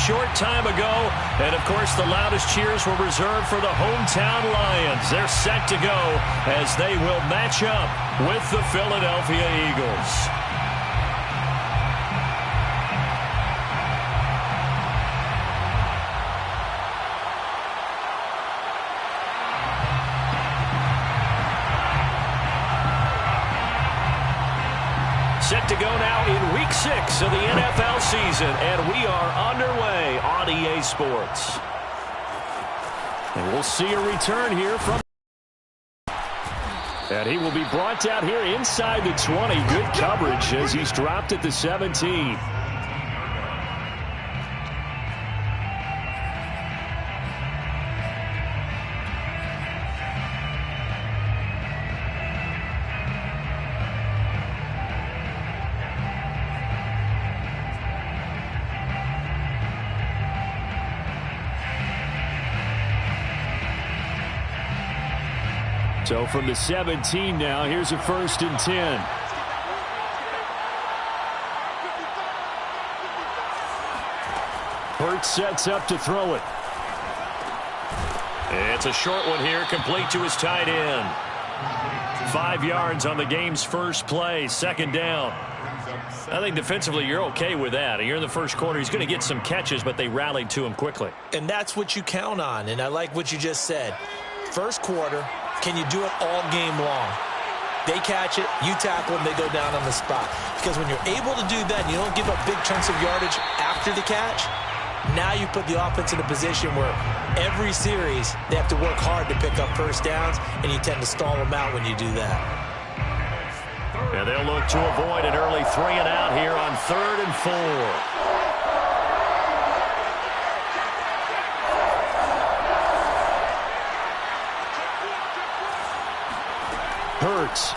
short time ago. And, of course, the loudest cheers were reserved for the hometown Lions. They're set to go as they will match up with the Philadelphia Eagles. Set to go now in Week 6 of the NFL season, and we are underway on EA Sports. And we'll see a return here from... And he will be brought down here inside the 20. Good coverage as he's dropped at the 17. So from the 17 now, here's a 1st and 10. Hurts sets up to throw it. It's a short one here, complete to his tight end. 5 yards on the game's first play, 2nd down. I think defensively you're okay with that. You're in the first quarter. He's going to get some catches, but they rallied to him quickly. And that's what you count on, and I like what you just said. First quarter, can you do it all game long? They catch it, you tackle them, they go down on the spot. Because when you're able to do that, and you don't give up big chunks of yardage after the catch, now you put the offense in a position where every series they have to work hard to pick up first downs, and you tend to stall them out when you do that. And they'll look to avoid an early 3 and out here on 3rd and 4. Hurts.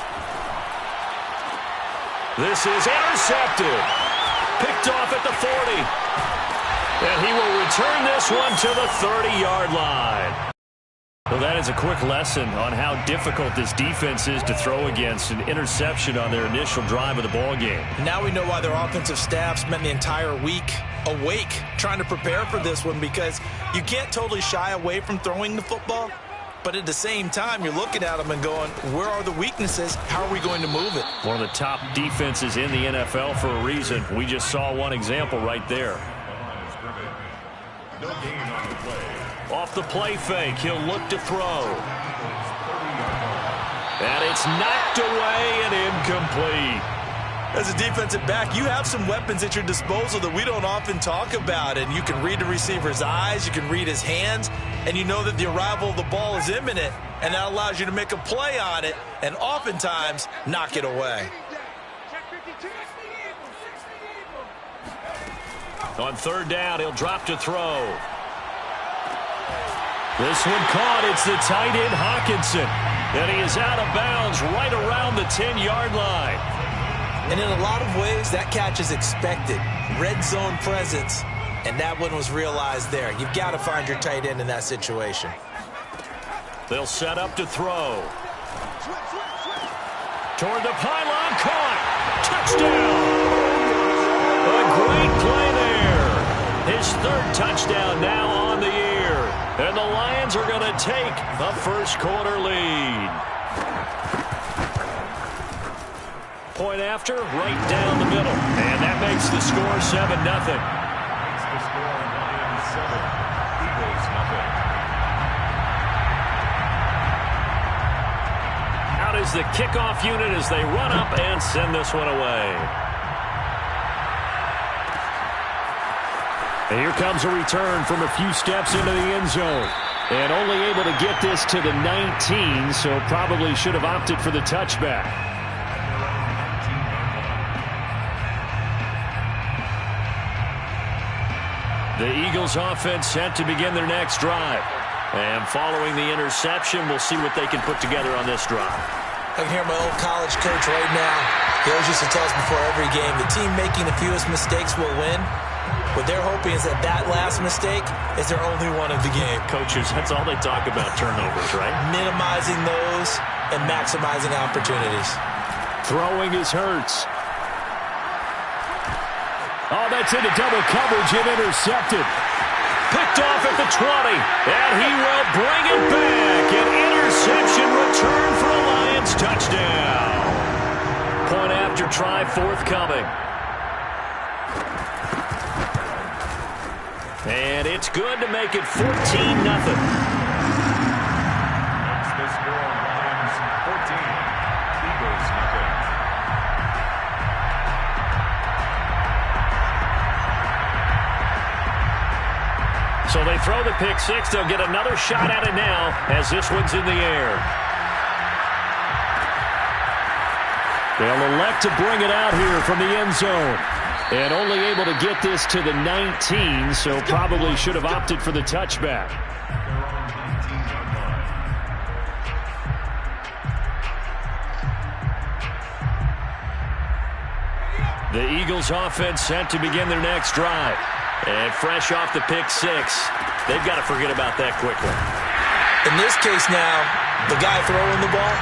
This is intercepted. Picked off at the 40. And he will return this one to the 30-yard line. Well, that is a quick lesson on how difficult this defense is to throw against. An interception on their initial drive of the ball game. Now we know why their offensive staff spent the entire week awake trying to prepare for this one, because you can't totally shy away from throwing the football. But at the same time, you're looking at them and going, where are the weaknesses? How are we going to move it? One of the top defenses in the NFL for a reason. We just saw one example right there. Off the play fake, he'll look to throw. And it's knocked away and incomplete. As a defensive back, you have some weapons at your disposal that we don't often talk about. And you can read the receiver's eyes, you can read his hands, and you know that the arrival of the ball is imminent, and that allows you to make a play on it and oftentimes knock it away. On 3rd down, he'll drop to throw. This one caught. It's the tight end Hawkinson. And he is out of bounds right around the 10-yard line. And in a lot of ways, that catch is expected. Red zone presence, and that one was realized there. You've got to find your tight end in that situation. They'll set up to throw. Toward the pylon, caught. Touchdown. A great play there. His 3rd touchdown now on the year. And the Lions are going to take a first quarter lead. Point after, right down the middle. And that makes the score 7-0. Out is the kickoff unit as they run up and send this one away. And here comes a return from a few steps into the end zone. And only able to get this to the 19, so probably should have opted for the touchback. The Eagles offense set to begin their next drive. And following the interception, we'll see what they can put together on this drive. I can hear my old college coach right now. He always used to tell us before every game, the team making the fewest mistakes will win. What they're hoping is that that last mistake is their only one of the game. Coaches, that's all they talk about, turnovers, right? Minimizing those and maximizing opportunities. Throwing is Hurts. Oh, that's into double coverage and intercepted. Picked off at the 20, and he will bring it back. An interception return for a Lions touchdown. Point after try forthcoming. And it's good to make it 14-0. That's the score. Lions 14, Eagles nothing. So they throw the pick six. They'll get another shot at it now as this one's in the air. They'll elect to bring it out here from the end zone. And only able to get this to the 19, so probably should have opted for the touchback. The Eagles offense set to begin their next drive. And fresh off the pick six, they've got to forget about that quickly. In this case now, the guy throwing the ball,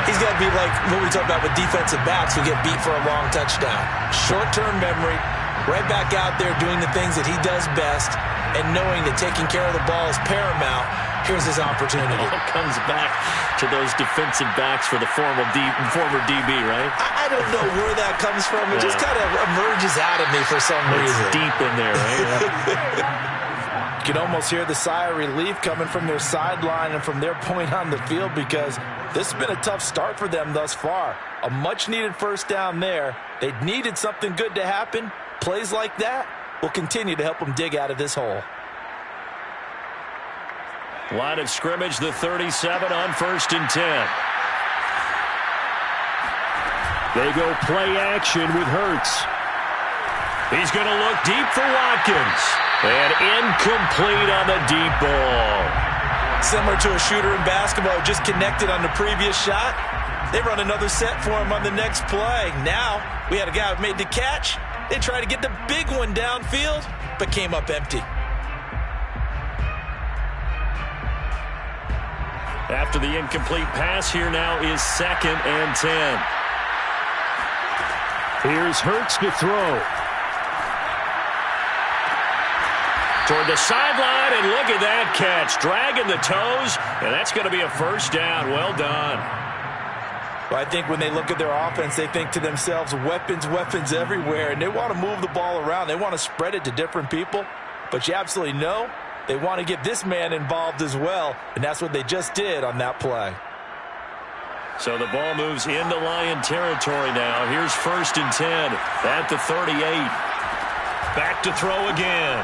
he's got to be like what we talk about with defensive backs who get beat for a long touchdown. Short-term memory, right back out there doing the things that he does best, and knowing that taking care of the ball is paramount. Here's his opportunity. It all comes back to those defensive backs for the former DB, right? I don't know where that comes from. It just kind of emerges out of me for some reason. It's deep in there, right? You can almost hear the sigh of relief coming from their sideline and from their point on the field, because this has been a tough start for them thus far. A much-needed first down there. They needed something good to happen. Plays like that will continue to help them dig out of this hole. Line of scrimmage, the 37 on 1st and 10. They go play action with Hurts. He's going to look deep for Watkins. And incomplete on the deep ball. Similar to a shooter in basketball, just connected on the previous shot. They run another set for him on the next play. Now, we had a guy who made the catch. They tried to get the big one downfield, but came up empty. After the incomplete pass, here now is 2nd and 10. Here's Hurts to throw. Toward the sideline, and look at that catch. Dragging the toes, and that's going to be a first down. Well done. Well, I think when they look at their offense, they think to themselves, weapons, weapons everywhere, and they want to move the ball around. They want to spread it to different people, but you absolutely know they want to get this man involved as well, and that's what they just did on that play. So the ball moves into Lion territory now. Here's 1st and 10 at the 38. Back to throw again.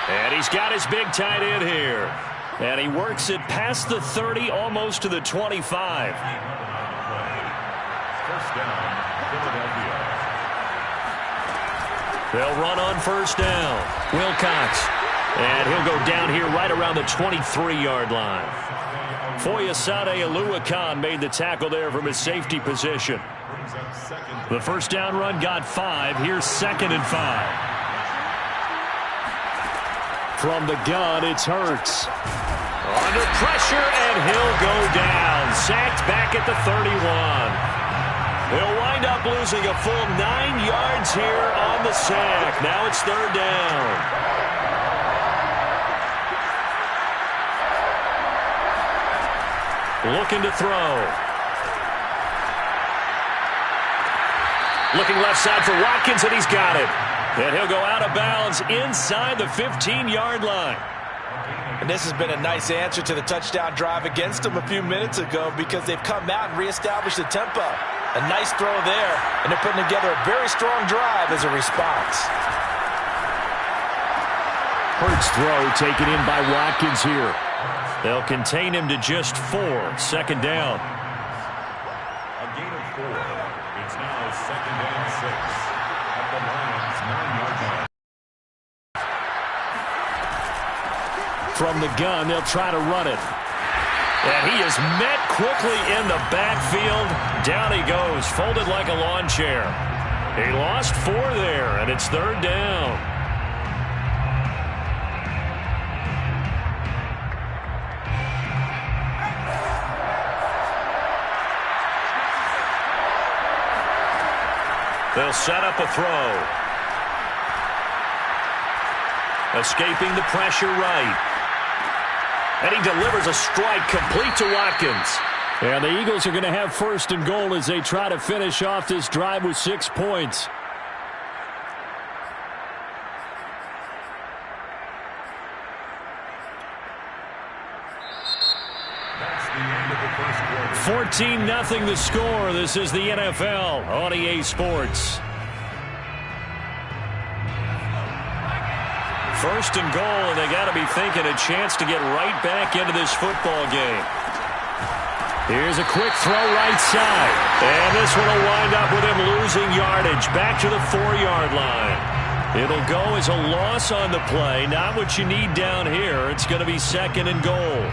And he's got his big tight end here. And he works it past the 30, almost to the 25. First down, Philadelphia. They'll run on 1st down. Wilcox. And he'll go down here right around the 23-yard line. Foyesade Oluwakan made the tackle there from his safety position. The first down run got 5. Here's 2nd and 5. From the gun, it's Hurts. Under pressure, and he'll go down. Sacked back at the 31. He'll wind up losing a full 9 yards here on the sack. Now it's 3rd down. Looking to throw. Looking left side for Watkins, and he's got it. And he'll go out of bounds inside the 15-yard line. And this has been a nice answer to the touchdown drive against them a few minutes ago, because they've come out and reestablished the tempo. A nice throw there, and they're putting together a very strong drive as a response. Hurts throw taken in by Watkins here. They'll contain him to just 4. 2nd down. A gain of 4. It's now 2nd and 6 at the Lions' 9-yard line. From the gun, they'll try to run it. And he is met quickly in the backfield. Down he goes, folded like a lawn chair. He lost 4 there, and it's 3rd down. They'll set up a throw. Escaping the pressure right. And he delivers a strike complete to Watkins. And the Eagles are going to have first and goal as they try to finish off this drive with 6 points. That's the end of the first quarter. 14-0 the score. This is the NFL on EA Sports. First and goal, and they got to be thinking a chance to get right back into this football game. Here's a quick throw right side. And this one will wind up with him losing yardage back to the 4-yard line. It'll go as a loss on the play. Not what you need down here. It's going to be second and goal.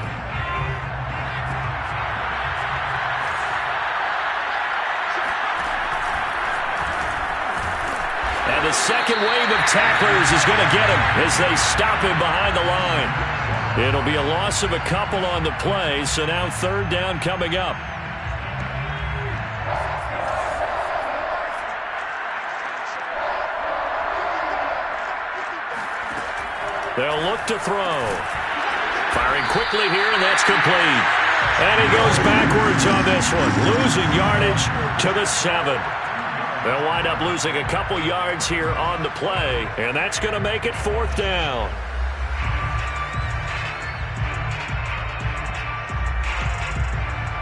And the second wave of tacklers is going to get him as they stop him behind the line. It'll be a loss of a couple on the play, so now third down coming up. They'll look to throw. Firing quickly here, and that's complete. And he goes backwards on this one, losing yardage to the 7. They'll wind up losing a couple yards here on the play, and that's going to make it fourth down.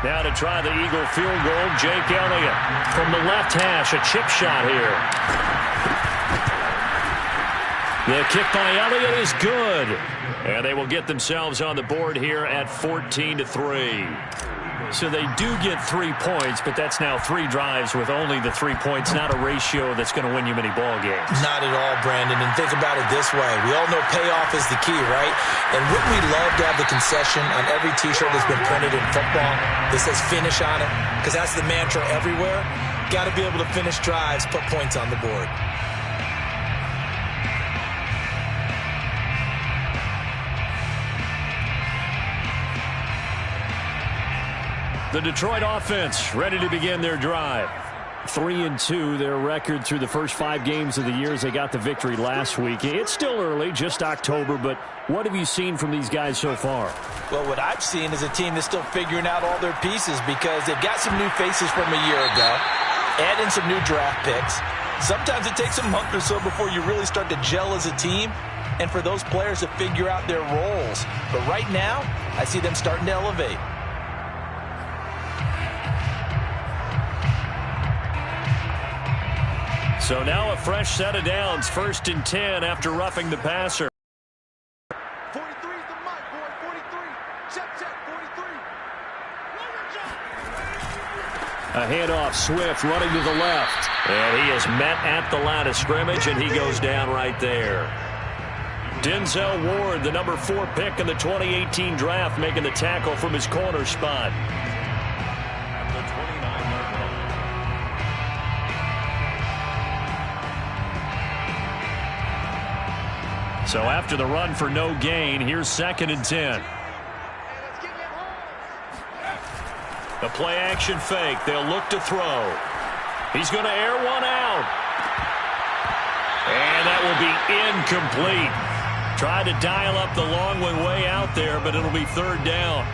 Now to try the Eagle field goal, Jake Elliott from the left hash, a chip shot here. The kick by Elliott is good. And they will get themselves on the board here at 14-3. So they do get 3 points, but that's now 3 drives with only the 3 points, not a ratio that's going to win you many ball games. Not at all, Brandon. And think about it this way. We all know payoff is the key, right? And wouldn't we love to have the concession on every T-shirt that's been printed in football that says finish on it? Because that's the mantra everywhere. Got to be able to finish drives, put points on the board. The Detroit offense ready to begin their drive. 3-2, their record through the first 5 games of the year as they got the victory last week. It's still early, just October, but what have you seen from these guys so far? Well, what I've seen is a team that's still figuring out all their pieces because they've got some new faces from a year ago, add in some new draft picks. Sometimes it takes a month or so before you really start to gel as a team and for those players to figure out their roles. But right now, I see them starting to elevate. So now a fresh set of downs, 1st and 10 after roughing the passer. 43 is the mic, boy. 43. Check, 43. A handoff, Swift running to the left. And he is met at the line of scrimmage, and he goes down right there. Denzel Ward, the number 4 pick in the 2018 draft, making the tackle from his corner spot. So after the run for no gain, here's 2nd and 10. The play action fake. They'll look to throw. He's going to air one out. And that will be incomplete. Tried to dial up the long one way out there, but it'll be 3rd down.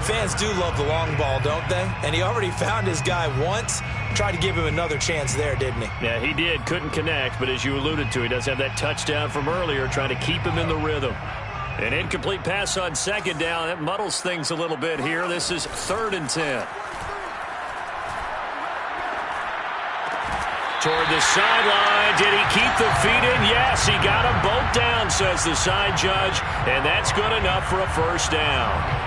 Fans do love the long ball, don't they? And he already found his guy once. Tried to give him another chance there, didn't he? Yeah, he did. Couldn't connect, but as you alluded to, he does have that touchdown from earlier, trying to keep him in the rhythm. An incomplete pass on 2nd down. That muddles things a little bit here. This is 3rd and 10. Toward the sideline. Did he keep the feet in? Yes, he got them both down, says the side judge. And that's good enough for a 1st down.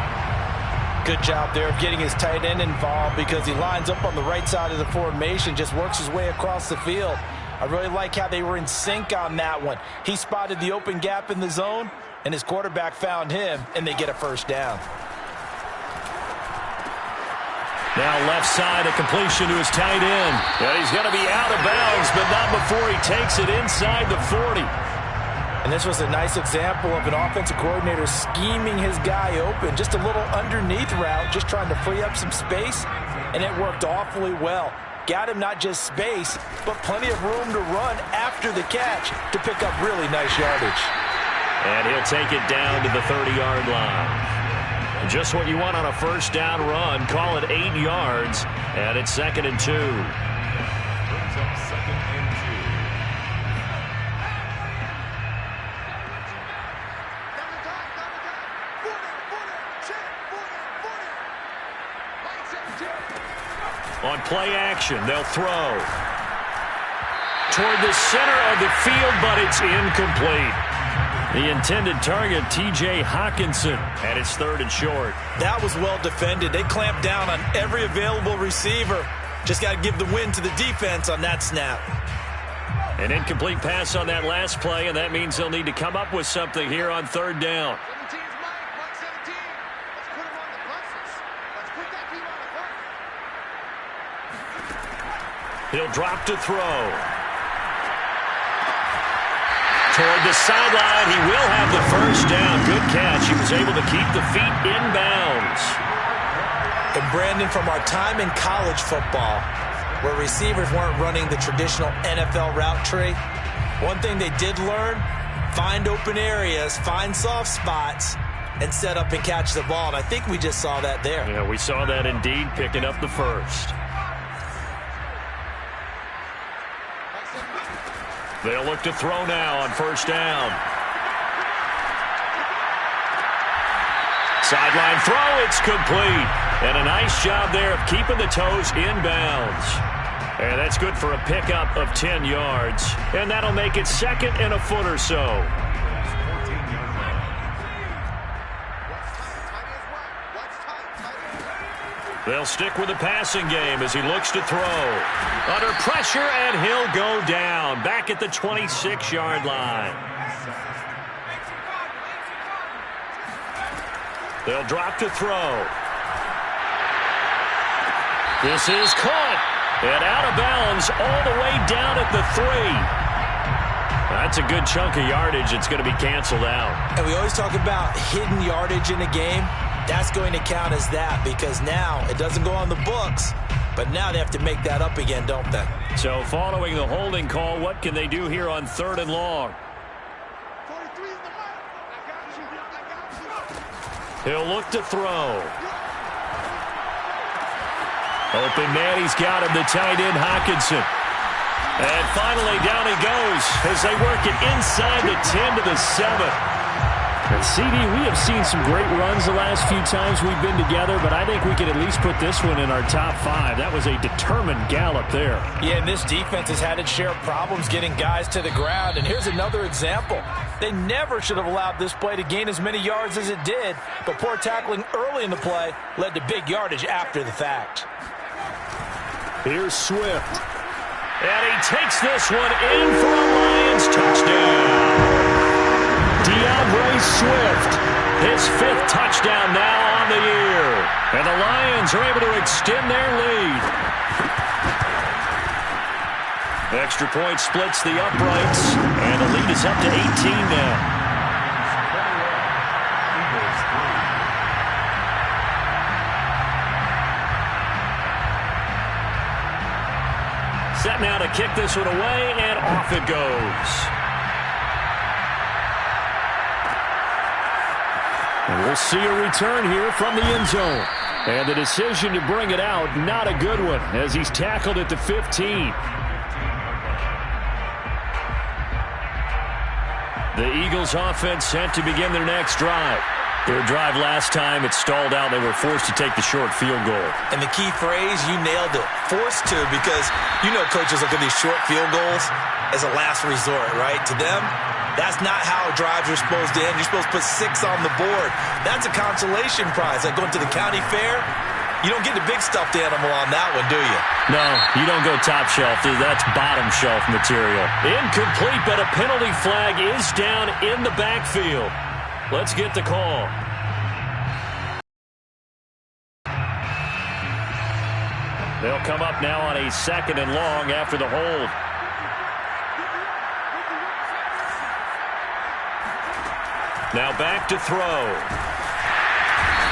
Good job there of getting his tight end involved because he lines up on the right side of the formation, just works his way across the field. I really like how they were in sync on that one. He spotted the open gap in the zone, and his quarterback found him, and they get a 1st down. Now left side, a completion to his tight end. And he's going to be out of bounds, but not before he takes it inside the 40. And this was a nice example of an offensive coordinator scheming his guy open. Just a little underneath route, just trying to free up some space, and it worked awfully well. got him not just space, but plenty of room to run after the catch to pick up really nice yardage. And he'll take it down to the 30-yard line. Just what you want on a first down run. Call it 8 yards, and it's 2nd and 2. Brings up 2nd and 2. On play action, they'll throw toward the center of the field, but it's incomplete. The intended target, T.J. Hawkinson, and it's 3rd and short. That was well defended. They clamped down on every available receiver. Just got to give the win to the defense on that snap. An incomplete pass on that last play, and that means they'll need to come up with something here on 3rd down. 17's Mike, 117. Let's put him on the buses. Let's put that team on the bus. He'll drop to throw. Toward the sideline, he will have the first down. Good catch. He was able to keep the feet in bounds. And Brandon, from our time in college football, where receivers weren't running the traditional NFL route tree, one thing they did learn, find open areas, find soft spots, and set up and catch the ball. And I think we just saw that there. Yeah, we saw that indeed, picking up the first. They'll look to throw now on first down. Sideline throw, it's complete. And a nice job there of keeping the toes in bounds. And that's good for a pickup of 10 yards. And that'll make it 2nd and a foot or so. 14-yard line. They'll stick with the passing game as he looks to throw. Under pressure, and he'll go down. Back at the 26-yard line. They'll drop to throw. This is caught. And out of bounds all the way down at the 3. That's a good chunk of yardage. It's going to be canceled out. And we always talk about hidden yardage in a game. That's going to count as that because now it doesn't go on the books, but now they have to make that up again, don't they? So following the holding call, what can they do here on 3rd and long? 43's the mark. I got you. I got you. He'll look to throw. Open man, he's got him, the tight end, Hawkinson. And finally, down he goes as they work it inside the 10 to the 7. And CD, we have seen some great runs the last few times we've been together, but I think we can at least put this one in our top 5. That was a determined gallop there. Yeah, and this defense has had its share of problems getting guys to the ground. And here's another example. They never should have allowed this play to gain as many yards as it did, but poor tackling early in the play led to big yardage after the fact. Here's Swift. And he takes this one in for a Lions touchdown. DeAndre Swift, his 5th touchdown now on the year. And the Lions are able to extend their lead. Extra point splits the uprights, and the lead is up to 18 now. Set now to kick this one away, and off it goes. And we'll see a return here from the end zone. And the decision to bring it out, not a good one, as he's tackled at the 15. The Eagles offense set to begin their next drive. Their drive last time, it stalled out. They were forced to take the short field goal. And the key phrase, you nailed it. Forced to, because you know coaches look at these short field goals as a last resort, right? To them, that's not how drives are supposed to end. You're supposed to put 6 on the board. That's a consolation prize. Like going to the county fair, you don't get the big stuffed animal on that one, do you? No, you don't go top shelf. That's bottom shelf material. Incomplete, but a penalty flag is down in the backfield. Let's get the call. They'll come up now on a 2nd and long after the hold. Now back to throw.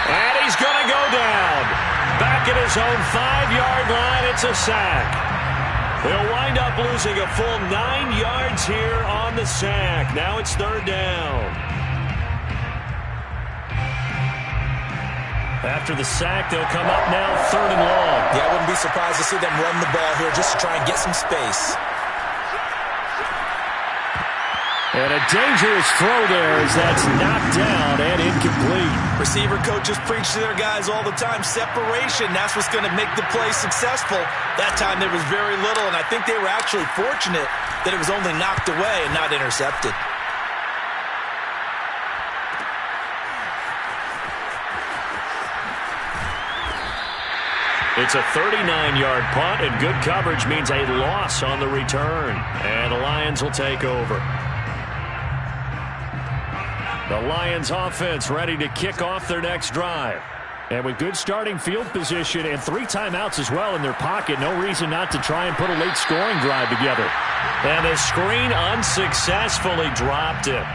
And he's going to go down. Back at his own 5-yard line, it's a sack. He'll wind up losing a full 9 yards here on the sack. Now it's third down. After the sack, they'll come up now third and long. Yeah, I wouldn't be surprised to see them run the ball here just to try and get some space. And a dangerous throw there as that's knocked down and incomplete. Receiver coaches preach to their guys all the time. Separation, that's what's going to make the play successful. That time there was very little, and I think they were actually fortunate that it was only knocked away and not intercepted. It's a 39-yard punt, and good coverage means a loss on the return. And the Lions will take over. The Lions offense ready to kick off their next drive. And with good starting field position and 3 timeouts as well in their pocket, no reason not to try and put a late scoring drive together. And the screen unsuccessfully dropped it.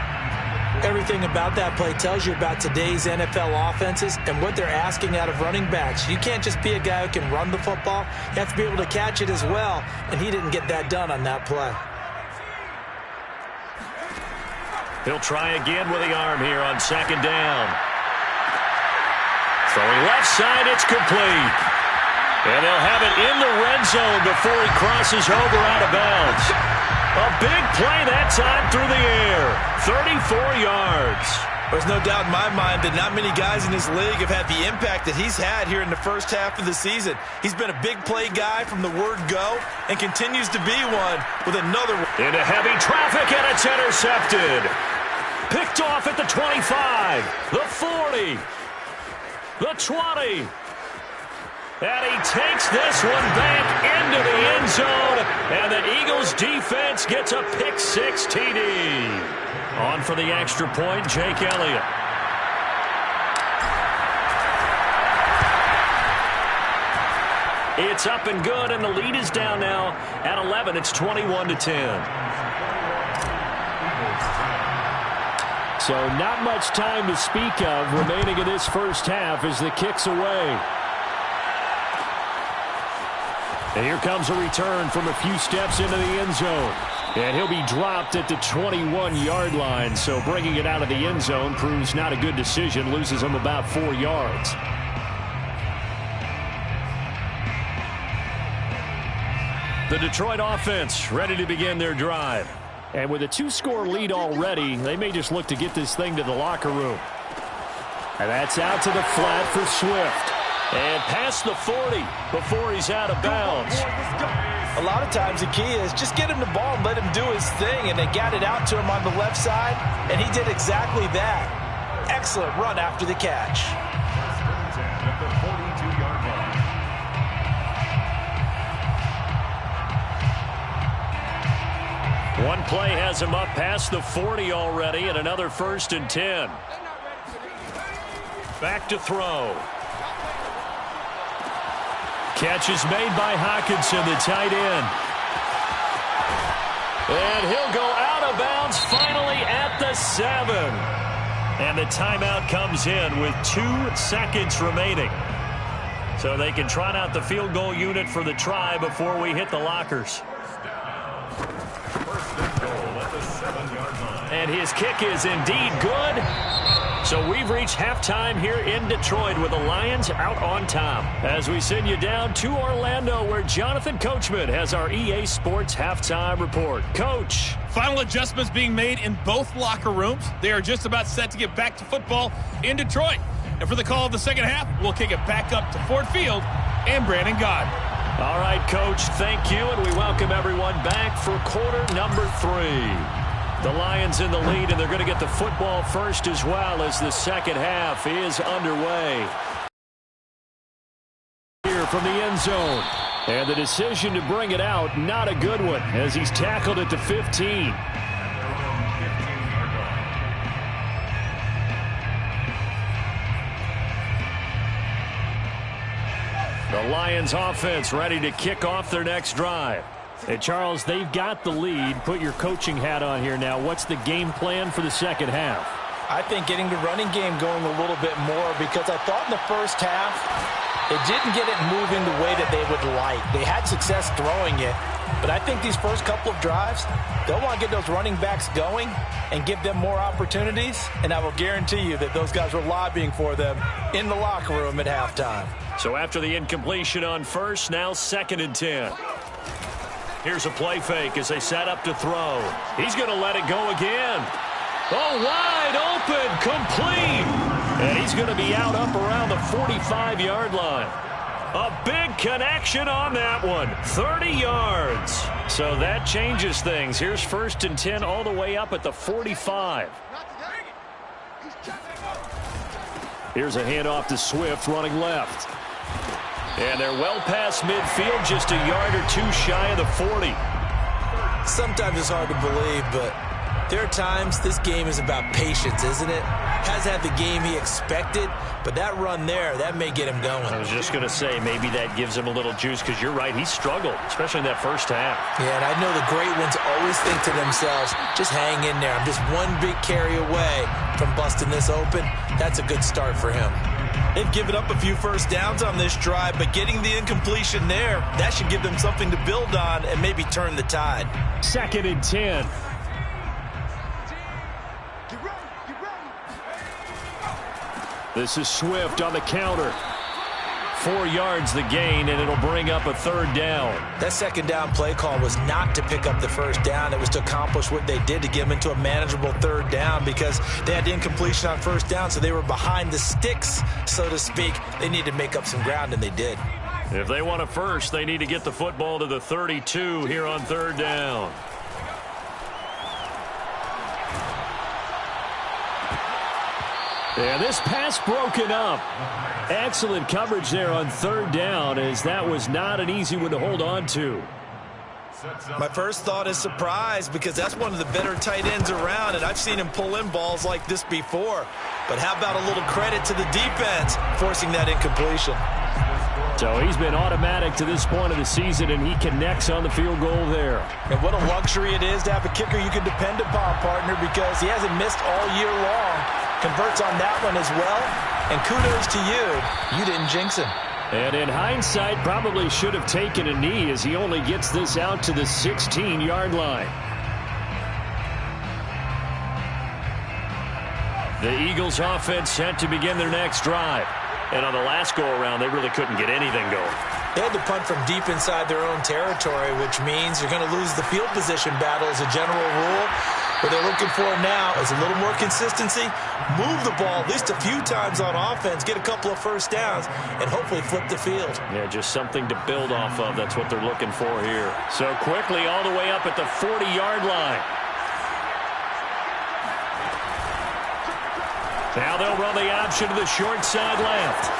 Everything about that play tells you about today's NFL offenses and what they're asking out of running backs. You can't just be a guy who can run the football. You have to be able to catch it as well, and he didn't get that done on that play. He'll try again with the arm here on second down. Throwing left side, it's complete. And they'll have it in the red zone before he crosses over out of bounds. A big play that time through the air. 34 yards. There's no doubt in my mind that not many guys in this league have had the impact that he's had here in the first half of the season. He's been a big play guy from the word go and continues to be one with another one. Into heavy traffic, and it's intercepted. Picked off at the 25, the 40, the 20. And he takes this one back into the end zone, and the Eagles defense gets a pick six TD. On for the extra point, Jake Elliott. It's up and good, and the lead is down now at 11. It's 21-10. So not much time to speak of remaining in this first half as the kick's away. And here comes a return from a few steps into the end zone. And he'll be dropped at the 21-yard line. So bringing it out of the end zone proves not a good decision. Loses him about 4 yards. The Detroit offense ready to begin their drive. And with a 2-score lead already, they may just look to get this thing to the locker room. And that's out to the flat for Swift. And past the 40 before he's out of bounds. A lot of times the key is just get him the ball and let him do his thing. And they got it out to him on the left side, and he did exactly that. Excellent run after the catch. At the 42-yard line. One play has him up past the 40 already, and another 1st and 10. Back to throw. Catch is made by Hockenson, the tight end. And he'll go out of bounds finally at the 7. And the timeout comes in with 2 seconds remaining. So they can trot out the field goal unit for the try before we hit the lockers. And his kick is indeed good. So we've reached halftime here in Detroit with the Lions out on top. As we send you down to Orlando, where Jonathan Coachman has our EA Sports halftime report. Coach. Final adjustments being made in both locker rooms. They are just about set to get back to football in Detroit. And for the call of the second half, we'll kick it back up to Ford Field and Brandon Gaud. All right, Coach, thank you, and we welcome everyone back for quarter number 3. The Lions in the lead, and they're going to get the football first as well as the second half is underway. Here from the end zone. And the decision to bring it out, not a good one, as he's tackled at the 15. The Lions offense ready to kick off their next drive. And Charles, they've got the lead. Put your coaching hat on here now. What's the game plan for the second half? I think getting the running game going a little bit more, because I thought in the first half they didn't get it moving the way that they would like. They had success throwing it, but I think these first couple of drives, they'll want to get those running backs going and give them more opportunities, and I will guarantee you that those guys were lobbying for them in the locker room at halftime. So after the incompletion on first, now 2nd and 10. Here's a play fake as they set up to throw. He's going to let it go again. Oh, wide open, complete. And he's going to be out up around the 45-yard line. A big connection on that one. 30 yards. So that changes things. Here's 1st and 10 all the way up at the 45. Here's a handoff to Swift running left. And they're well past midfield, just a yard or two shy of the 40. Sometimes it's hard to believe, but there are times this game is about patience, isn't it? Hasn't had the game he expected, but that run there, that may get him going. I was just going to say, maybe that gives him a little juice, because you're right, he struggled, especially in that first half. Yeah, and I know the great ones always think to themselves, just hang in there. I'm just one big carry away from busting this open. That's a good start for him. They've given up a few first downs on this drive, but getting the incompletion there, that should give them something to build on and maybe turn the tide. 2nd and 10. This is Swift on the counter. 4 yards the gain, and it'll bring up a 3rd down. That 2nd down play call was not to pick up the 1st down. It was to accomplish what they did, to get them into a manageable 3rd down, because they had the incompletion on 1st down, so they were behind the sticks, so to speak. They needed to make up some ground, and they did. If they want a first, they need to get the football to the 32 here on 3rd down. And this pass broken up. Excellent coverage there on 3rd down, as that was not an easy one to hold on to. My first thought is surprise, because that's one of the better tight ends around, and I've seen him pull in balls like this before. But how about a little credit to the defense forcing that incompletion? So he's been automatic to this point of the season, and he connects on the field goal there. And what a luxury it is to have a kicker you can depend upon, partner, because he hasn't missed all year long. Converts on that one as well, and kudos to you. You didn't jinx him. And in hindsight, probably should have taken a knee, as he only gets this out to the 16-yard line. The Eagles offense set to begin their next drive. And on the last go-around, they really couldn't get anything going. They had to punt from deep inside their own territory, which means you're going to lose the field position battle as a general rule. What they're looking for now is a little more consistency, move the ball at least a few times on offense, get a couple of first downs, and hopefully flip the field. Yeah, just something to build off of. That's what they're looking for here. So quickly all the way up at the 40-yard line. Now they'll run the option to the short side left.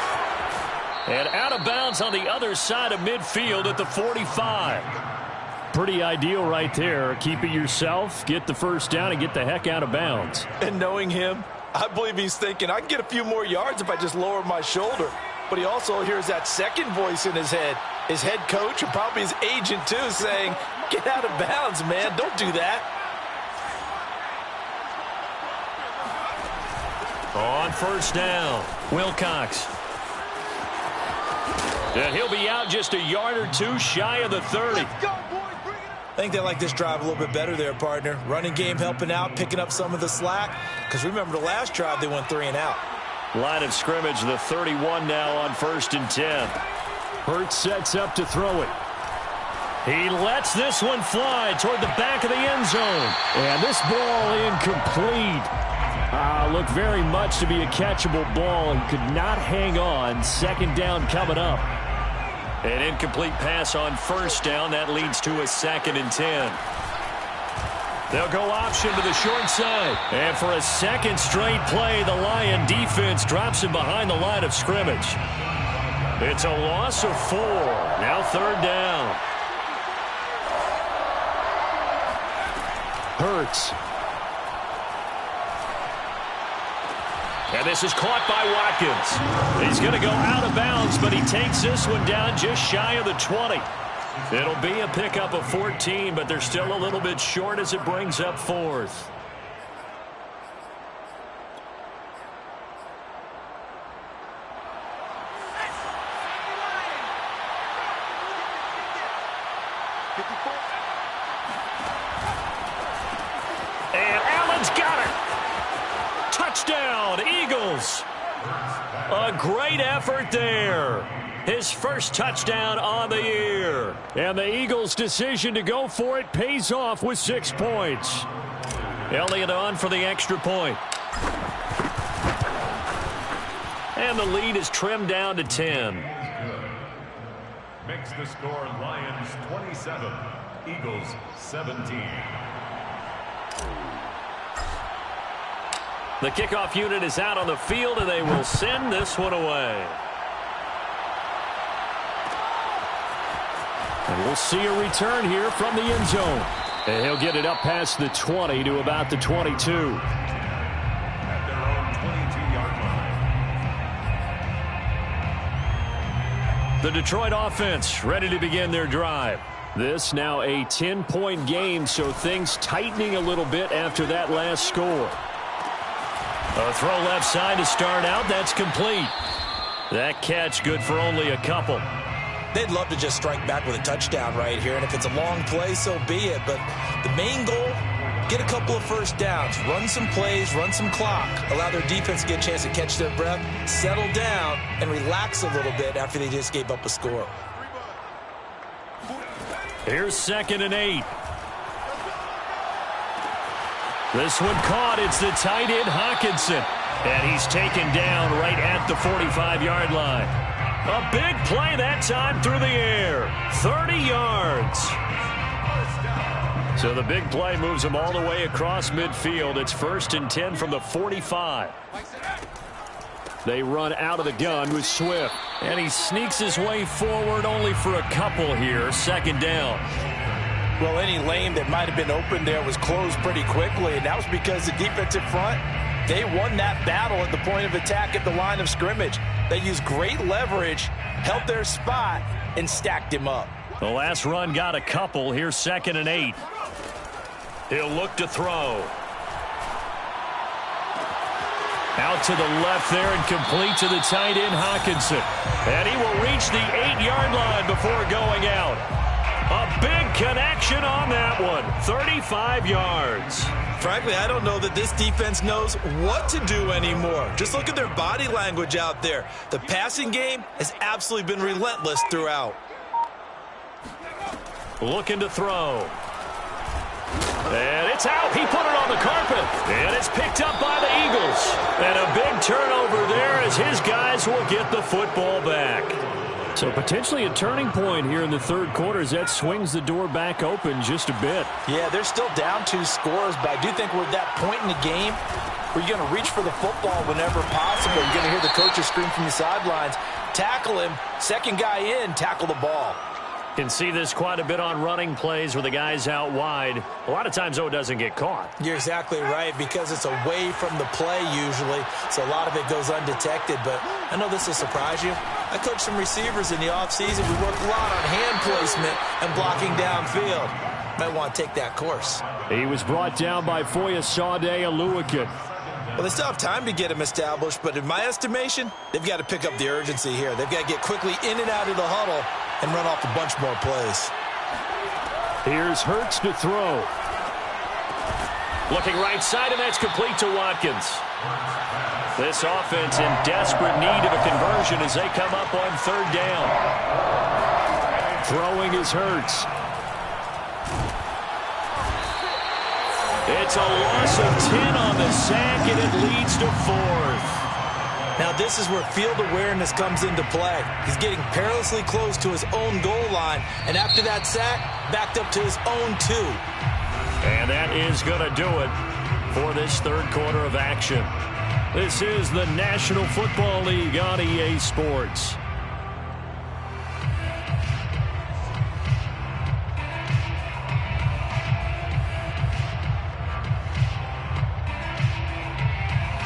And out of bounds on the other side of midfield at the 45. Pretty ideal right there. Keep it yourself, get the first down, and get the heck out of bounds. And knowing him, I believe he's thinking, I can get a few more yards if I just lower my shoulder. But he also hears that second voice in his head. His head coach, and probably his agent too, saying, get out of bounds, man. Don't do that. On first down, Wilcox. And he'll be out just a yard or two shy of the 30. I think they like this drive a little bit better there, partner. Running game helping out, picking up some of the slack. Because remember, the last drive, they went 3 and out. Line of scrimmage, the 31 now on 1st and 10. Hurts sets up to throw it. He lets this one fly toward the back of the end zone. And this ball incomplete. Looked very much to be a catchable ball. He could not hang on. 2nd down coming up. An incomplete pass on 1st down. That leads to a 2nd and 10. They'll go option to the short side. And for a second straight play, the Lion defense drops him behind the line of scrimmage. It's a loss of 4. Now 3rd down. Hurts. And this is caught by Watkins. He's going to go out of bounds, but he takes this one down just shy of the 20. It'll be a pickup of 14, but they're still a little bit short as it brings up 4th. great effort there. His first touchdown on the year. And the Eagles' decision to go for it pays off with 6 points. Elliott on for the extra point. And the lead is trimmed down to 10. Makes the score Lions 27, Eagles 17. The kickoff unit is out on the field, and they will send this one away. And we'll see a return here from the end zone. And he'll get it up past the 20 to about the 22. At their own 22-yard line. The Detroit offense ready to begin their drive. This now a 10-point game, so things tightening a little bit after that last score. A throw left side to start out. That's complete. That catch good for only a couple. They'd love to just strike back with a touchdown right here, and if it's a long play, so be it. But the main goal, get a couple of first downs, run some plays, run some clock, allow their defense to get a chance to catch their breath, settle down, and relax a little bit after they just gave up a score. Here's 2nd and 8. This one caught. It's the tight end, Hawkinson. And he's taken down right at the 45-yard line. A big play that time through the air. 30 yards. So the big play moves him all the way across midfield. It's 1st and 10 from the 45. They run out of the gun with Swift. And he sneaks his way forward only for a couple here. 2nd down. Well, any lane that might have been open there was closed pretty quickly, and that was because the defensive front, they won that battle at the point of attack at the line of scrimmage. They used great leverage, held their spot, and stacked him up. The last run got a couple. Here's 2nd and 8. He'll look to throw. Out to the left there and complete to the tight end, Hawkinson. And he will reach the 8-yard line before going out. A big connection on that one. 35 yards. Frankly, I don't know that this defense knows what to do anymore. Just look at their body language out there. The passing game has absolutely been relentless throughout. Looking to throw. And it's out. He put it on the carpet. And it's picked up by the Eagles. And a big turnover there as his guys will get the football back. So potentially a turning point here in the third quarter as that swings the door back open just a bit. Yeah, they're still down 2 scores, but I do think we're at that point in the game where you're going to reach for the football whenever possible. You're going to hear the coaches scream from the sidelines, tackle him, second guy in, tackle the ball. Can see this quite a bit on running plays where the guy's out wide. A lot of times, though, it doesn't get caught. You're exactly right, because it's away from the play usually, so a lot of it goes undetected. But I know this will surprise you. I coached some receivers in the offseason. We work a lot on hand placement and blocking downfield. Might want to take that course. He was brought down by Foyesade Aluakin. Well, they still have time to get him established, but in my estimation, they've got to pick up the urgency here. They've got to get quickly in and out of the huddle and run off a bunch more plays. Here's Hurts to throw. Looking right side, and that's complete to Watkins. This offense in desperate need of a conversion as they come up on 3rd down. Throwing is Hurts. It's a loss of 10 on the sack, and it leads to 4th. Now, this is where field awareness comes into play. He's getting perilously close to his own goal line, and after that sack, backed up to his own 2. And that is going to do it for this third quarter of action. This is the National Football League on EA Sports.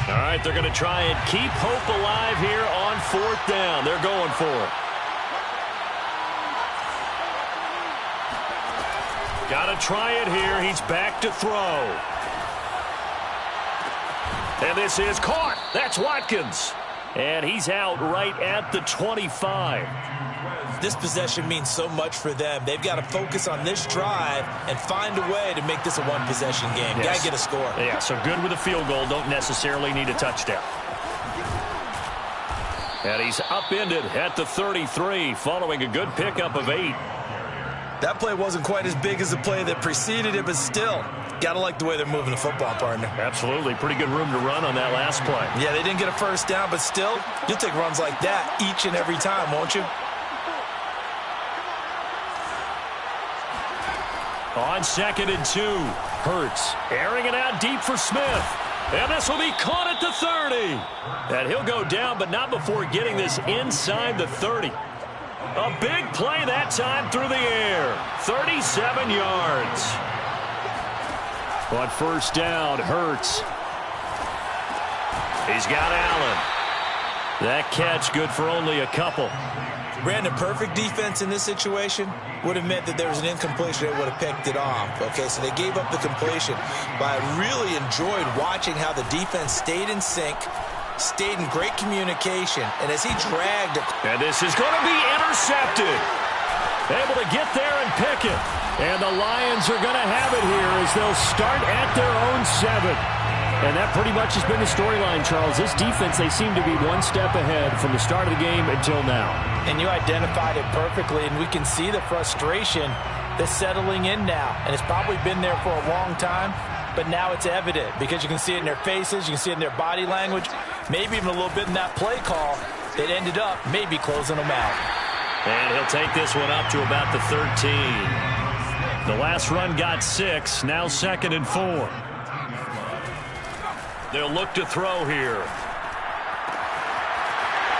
All right, they're going to try and keep hope alive here on 4th down. They're going for it. Got to try it here. He's back to throw. And this is caught. That's Watkins. And he's out right at the 25. This possession means so much for them. They've got to focus on this drive and find a way to make this a one-possession game. Yes. Got to get a score. Yeah, so good with a field goal. Don't necessarily need a touchdown. And he's upended at the 33 following a good pickup of 8. That play wasn't quite as big as the play that preceded it, but still, got to like the way they're moving the football, partner. Absolutely. Pretty good room to run on that last play. Yeah, they didn't get a first down, but still, you'll take runs like that each and every time, won't you? On 2nd and 2, Hurts airing it out deep for Smith. And this will be caught at the 30. And he'll go down, but not before getting this inside the 30. A big play that time through the air. 37 yards. On first down, Hurts. He's got Allen. That catch good for only a couple. Brandon, perfect defense in this situation would have meant that there was an incompletion. They would have picked it off. Okay, so they gave up the completion. But I really enjoyed watching how the defense stayed in sync, stayed in great communication, and as he dragged. And this is going to be intercepted. Able to get there and pick it. And the Lions are going to have it here as they'll start at their own 7. And that pretty much has been the storyline, Charles. This defense, they seem to be one step ahead from the start of the game until now. And you identified it perfectly, and we can see the frustration that's settling in now. And it's probably been there for a long time, but now it's evident because you can see it in their faces, you can see it in their body language, maybe even a little bit in that play call that ended up maybe closing them out. And he'll take this one up to about the 13. The last run got 6, now 2nd and 4. They'll look to throw here.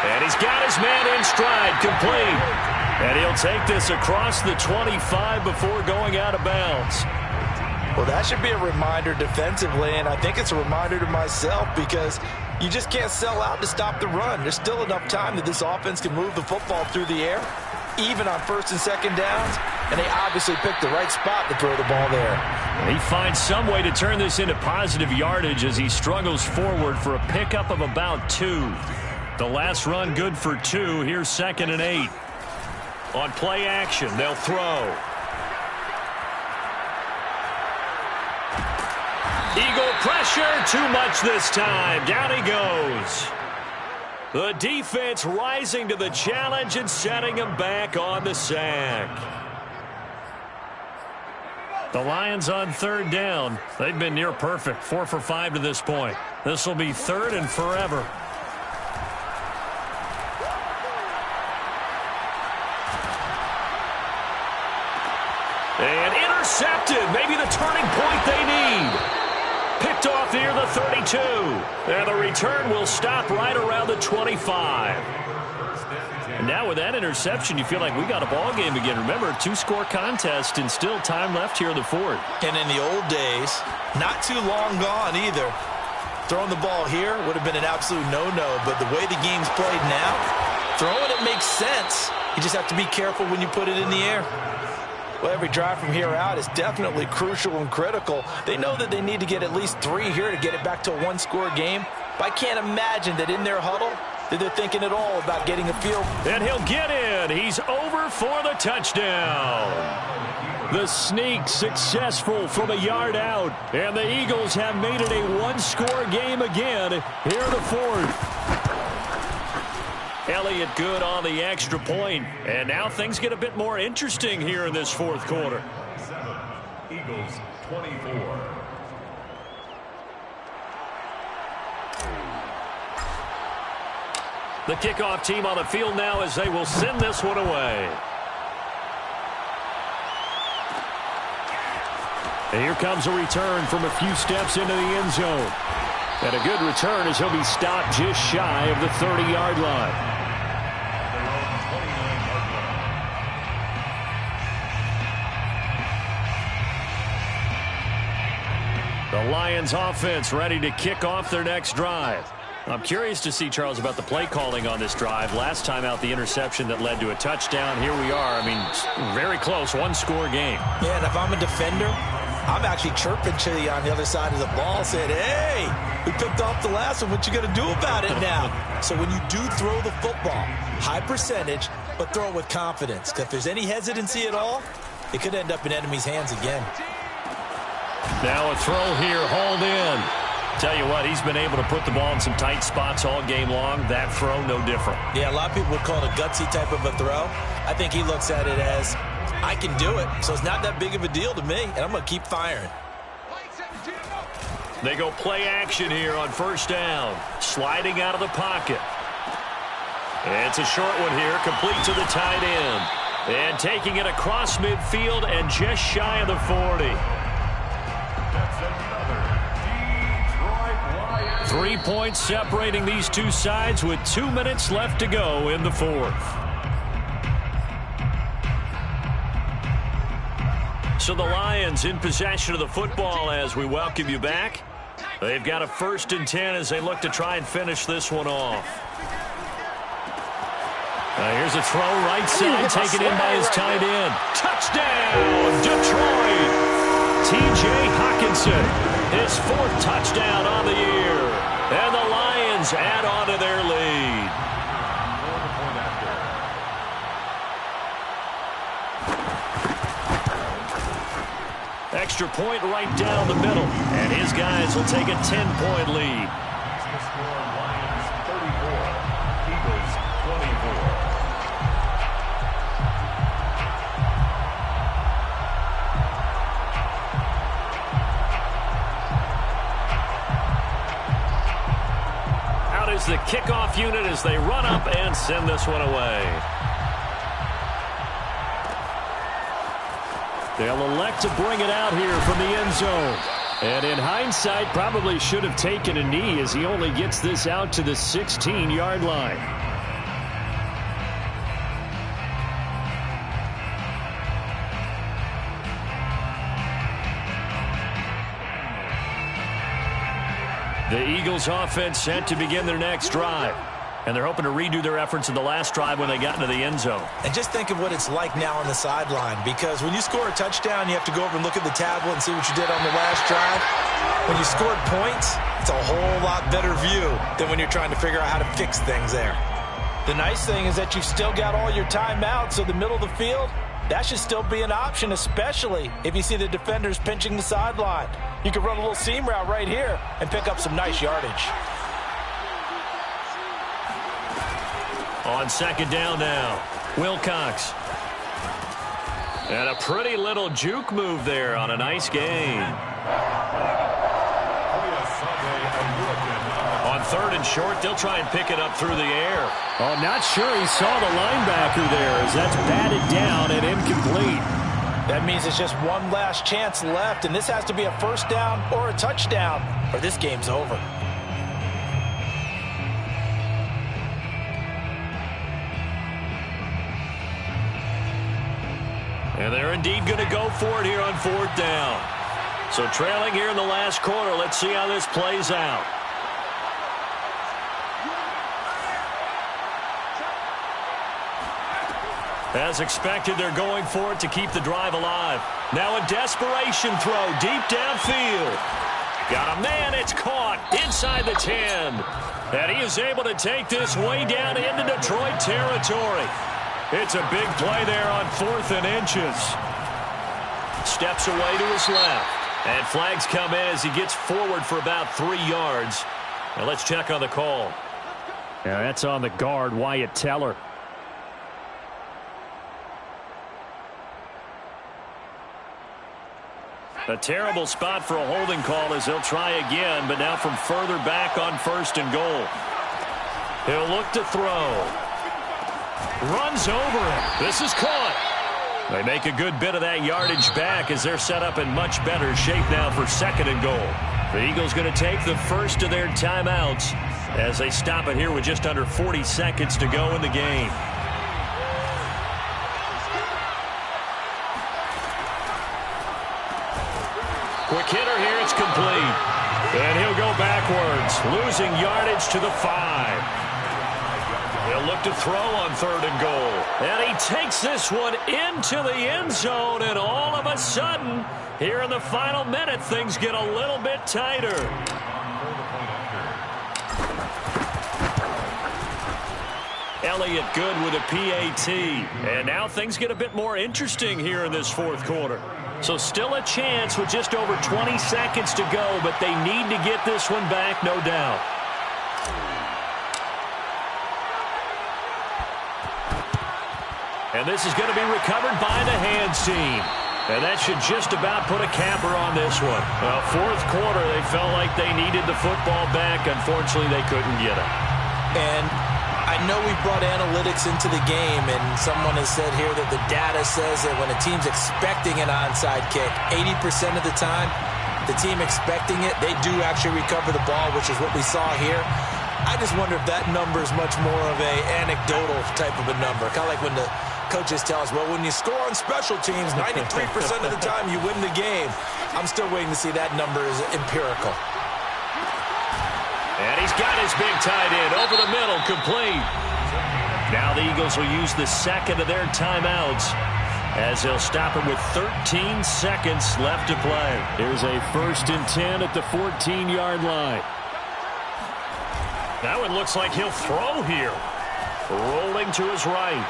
And he's got his man in stride, complete. And he'll take this across the 25 before going out of bounds. Well, that should be a reminder defensively, and I think it's a reminder to myself because you just can't sell out to stop the run. There's still enough time that this offense can move the football through the air, even on 1st and 2nd downs, and they obviously picked the right spot to throw the ball there. He finds some way to turn this into positive yardage as he struggles forward for a pickup of about 2. The last run good for 2. Here's 2nd and 8. On play action, they'll throw. Eagle pressure, too much this time. Down he goes. The defense rising to the challenge and setting him back on the sack. The Lions on 3rd down. They've been near perfect. 4 for 5 to this point. This will be 3rd and forever. And intercepted. Maybe the turning point they need. Picked off near the 32. And the return will stop right around the 25. And now with that interception, you feel like we got a ball game again. Remember, 2-score contest and still time left here in the 4th. And in the old days, not too long gone either, throwing the ball here would have been an absolute no-no. But the way the game's played now, throwing it makes sense. You just have to be careful when you put it in the air. Well, every drive from here out is definitely crucial and critical. They know that they need to get at least 3 here to get it back to a 1-score game. But I can't imagine that in their huddle that they're thinking at all about getting a field. And he'll get in. He's over for the touchdown. The sneak successful from a yard out. And the Eagles have made it a 1-score game again here in the 4th. Elliott good on the extra point. And now things get a bit more interesting here in this 4th quarter. Eagles 24. The kickoff team on the field now as they will send this one away. And here comes a return from a few steps into the end zone. And a good return as he'll be stopped just shy of the 30-yard line. The Lions offense ready to kick off their next drive. I'm curious to see, Charles, about the play calling on this drive. Last time out, the interception that led to a touchdown. Here we are. I mean, very close, 1-score game. Yeah, and if I'm a defender, I'm actually chirping to you on the other side of the ball, saying, hey, we picked off the last one. What you going to do about it now? So when you do throw the football, high percentage, but throw it with confidence. Because if there's any hesitancy at all, it could end up in enemy's hands again. Now a throw here, hauled in. Tell you what, he's been able to put the ball in some tight spots all game long. That throw, no different. Yeah, a lot of people would call it a gutsy type of a throw. I think he looks at it as, I can do it, so it's not that big of a deal to me, and I'm going to keep firing. They go play action here on first down. Sliding out of the pocket. It's a short one here, complete to the tight end. And taking it across midfield and just shy of the 40. 3 points separating these two sides with 2 minutes left to go in the fourth. So the Lions in possession of the football as we welcome you back. They've got a 1st and 10 as they look to try and finish this one off. Here's a throw right side, taken in by his tight end. Touchdown, Detroit! T.J. Hawkinson, his 4th touchdown on the year. And the Lions add on to their lead. Extra point right down the middle. And his guys will take a 10-point lead. Lions 34, Eagles 24. The kickoff unit as they run up and send this one away. They'll elect to bring it out here from the end zone. And in hindsight, probably should have taken a knee as he only gets this out to the 16-yard line. The Eagles offense set to begin their next drive. And they're hoping to redo their efforts in the last drive when they got into the end zone. And just think of what it's like now on the sideline, because when you score a touchdown, you have to go over and look at the tablet and see what you did on the last drive. When you scored points, it's a whole lot better view than when you're trying to figure out how to fix things there. The nice thing is that you've still got all your timeouts, so the middle of the field, that should still be an option, especially if you see the defenders pinching the sideline. You can run a little seam route right here and pick up some nice yardage. On 2nd down now, Wilcox. And a pretty little juke move there on a nice gain. On 3rd and short, they'll try and pick it up through the air. Oh, not sure he saw the linebacker there as that's batted down and incomplete. That means it's just one last chance left, and this has to be a 1st down or a touchdown, or this game's over. And they're indeed going to go for it here on 4th down. So trailing here in the last quarter, let's see how this plays out. As expected, they're going for it to keep the drive alive. Now a desperation throw deep downfield. Got a man, it's caught inside the 10. And he is able to take this way down into Detroit territory. It's a big play there on 4th and inches. Steps away to his left. And flags come in as he gets forward for about 3 yards. Now let's check on the call. Yeah, that's on the guard, Wyatt Teller. A terrible spot for a holding call as they'll try again, but now from further back on 1st and goal. He'll look to throw. Runs over him. This is caught. They make a good bit of that yardage back as they're set up in much better shape now for 2nd and goal. The Eagles going to take the first of their timeouts as they stop it here with just under 40 seconds to go in the game. Quick hitter here, it's complete. And he'll go backwards, losing yardage to the 5. He'll look to throw on 3rd and goal. And he takes this one into the end zone, and all of a sudden, here in the final minute, things get a little bit tighter. Elliott good with a PAT. And now things get a bit more interesting here in this 4th quarter. So still a chance with just over 20 seconds to go, but they need to get this one back, no doubt. And this is going to be recovered by the hands team. And that should just about put a capper on this one. Well, fourth quarter, they felt like they needed the football back. Unfortunately, they couldn't get it. And I know we brought analytics into the game, and someone has said here that the data says that when a team's expecting an onside kick, 80% of the time, the team expecting it, they do actually recover the ball, which is what we saw here. I just wonder if that number is much more of a anecdotal type of a number. Kind of like when the coaches tell us, well, when you score on special teams, 93% of the time you win the game. I'm still waiting to see that number is empirical. And he's got his big tight end over the middle, complete. Now the Eagles will use the second of their timeouts as they'll stop it with 13 seconds left to play. Here's a 1st and 10 at the 14-yard line. That one looks like he'll throw here. Rolling to his right.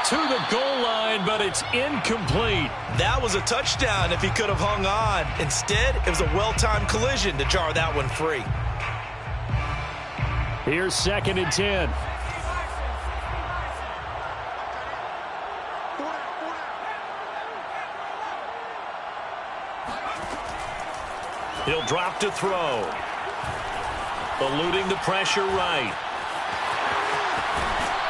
To the goal line, but it's incomplete. That was a touchdown if he could have hung on. Instead, it was a well-timed collision to jar that one free. Here's 2nd and 10. He'll drop to throw. Eluding the pressure right.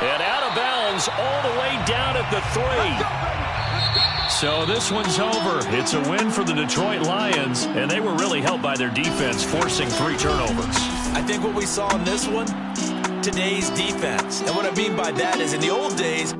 And out of bounds all the way down at the 3. So this one's over. It's a win for the Detroit Lions, and they were really helped by their defense, forcing 3 turnovers. I think what we saw in this one, today's defense. And what I mean by that is in the old days,